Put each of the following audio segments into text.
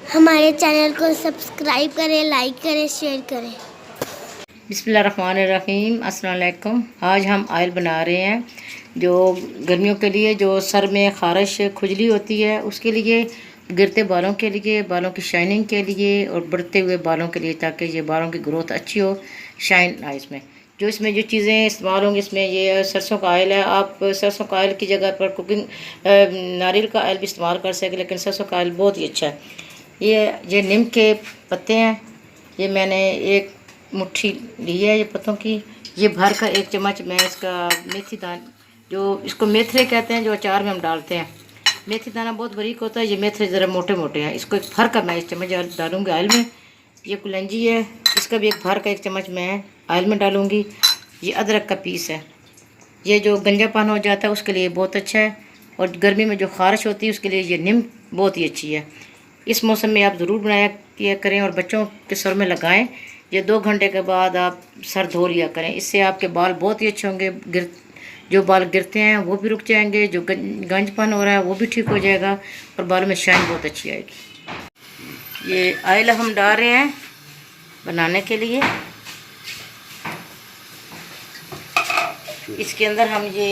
हमारे चैनल को सब्सक्राइब करें, लाइक करें, शेयर करें। बिस्मिल्लाहिर्रहमानिर्रहीम। अस्सलाम वालेकुम। आज हम ऑयल बना रहे हैं जो गर्मियों के लिए, जो सर में ख़ारिश खुजली होती है उसके लिए, गिरते बालों के लिए, बालों की शाइनिंग के लिए और बढ़ते हुए बालों के लिए, ताकि ये बालों की ग्रोथ अच्छी हो, शाइन आए इसमें। जो इसमें जो चीज़ें इस्तेमाल होंगी, इसमें ये सरसों का ऑयल है। आप सरसों का ऑयल की जगह पर कुकिंग नारियल का ऑयल भी इस्तेमाल कर सकें, लेकिन सरसों का ऑयल बहुत ही अच्छा है। ये नीम के पत्ते हैं, ये मैंने एक मुट्ठी ली है ये पत्तों की। ये भर कर 1 चम्मच मैं इसका मेथी दाना, जो इसको मेथरे कहते हैं, जो अचार में हम डालते हैं। मेथी दाना बहुत बारीक होता है, ये मेथरे ज़रा मोटे मोटे हैं। इसको एक भर कर मैं 1 चम्मच डालूँगी ऑयल में। ये कुलंजी है, इसका भी एक भर का 1 चम्मच मैं ऑयल में डालूँगी। ये अदरक का पीस है, ये जो गंजापन हो जाता है उसके लिए बहुत अच्छा है, और गर्मी में जो ख़ारिश होती है उसके लिए ये नीम बहुत ही अच्छी है। इस मौसम में आप ज़रूर बनाया किया करें और बच्चों के सर में लगाएं। ये 2 घंटे के बाद आप सर धो लिया करें, इससे आपके बाल बहुत ही अच्छे होंगे। जो बाल गिरते हैं वो भी रुक जाएंगे, जो गंजपन हो रहा है वो भी ठीक हो जाएगा, और बालों में शाइन बहुत अच्छी आएगी। ये ऑयल हम डाल रहे हैं बनाने के लिए। इसके अंदर हम ये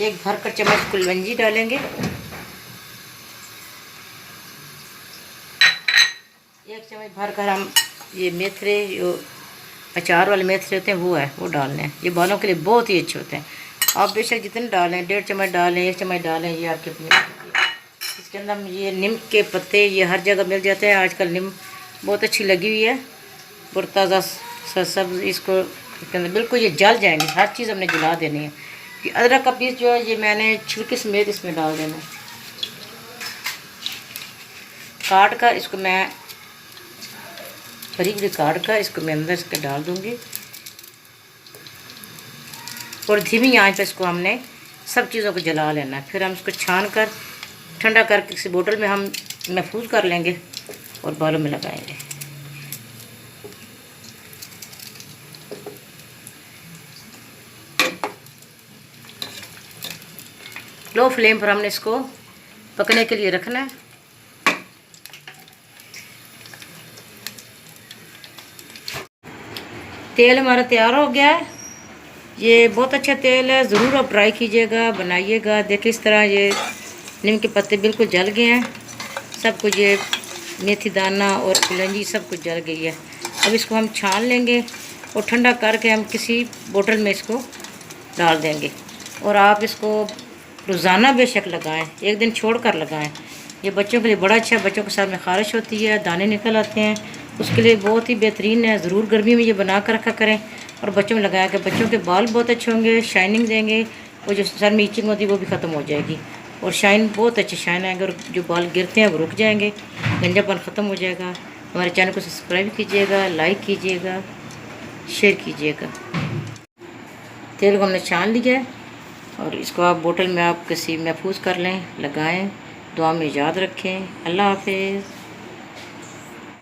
1 भर का चम्मच कुलवंजी डालेंगे, 1 चम्मच भर कर हम ये मेथरे, जो अचार वाले मेथरे होते हैं वो डालने हैं। ये बालों के लिए बहुत ही अच्छे होते हैं। आप बेशक जितने डालें, 1.5 चम्मच डालें, 1 चम्मच डालें, ये आपके अपने। इसके अंदर हम ये नीम के पत्ते, ये हर जगह मिल जाते हैं आजकल। नीम बहुत अच्छी लगी हुई है, पुरताज़ा सब। इसको इसके अंदर बिल्कुल ये जल जाएंगे, हर चीज़ हमने जला देनी है। कि अदरक का पीस जो है ये मैंने छिलके समेत इसमें डाल देना है। काट कर इसको मैं बारीक बारीक काट कर इसको मैं अंदर इसके डाल दूँगी, और धीमी आंच पर इसको हमने सब चीज़ों को जला लेना है। फिर हम इसको छान कर ठंडा करके किसी बोतल में हम महफूज कर लेंगे और बालों में लगाएंगे। लो फ्लेम पर हमने इसको पकने के लिए रखना है। तेल हमारा तैयार हो गया है। ये बहुत अच्छा तेल है, ज़रूर आप ट्राई कीजिएगा, बनाइएगा। देखिए इस तरह ये नीम के पत्ते बिल्कुल जल गए हैं, सब कुछ। ये मेथी दाना और कुलंजी सब कुछ जल गई है। अब इसको हम छान लेंगे और ठंडा करके हम किसी बोतल में इसको डाल देंगे। और आप इसको रोज़ाना बेशक लगाएं, 1 दिन छोड़ कर लगाएं। ये बच्चों के लिए बड़ा अच्छा है। बच्चों के सर में ख़ारिश होती है, दाने निकल आते हैं, उसके लिए बहुत ही बेहतरीन है। ज़रूर गर्मी में ये बना कर रखा करें और बच्चों में लगाया करें। बच्चों के बाल बहुत अच्छे होंगे, शाइनिंग देंगे, और जो सर में ईचिंग होती है वो भी ख़त्म हो जाएगी, और शाइन बहुत अच्छे शाइन आएंगे, और जो बाल गिरते हैं वो रुक जाएंगे, गंजापन ख़त्म हो जाएगा। हमारे चैनल को सब्सक्राइब कीजिएगा, लाइक कीजिएगा, शेयर कीजिएगा। तेल को हमने छान लिया है, और इसको आप बोतल में आप किसी महफूज कर लें, लगाएं। दुआ में याद रखें। अल्लाह हाफिज़।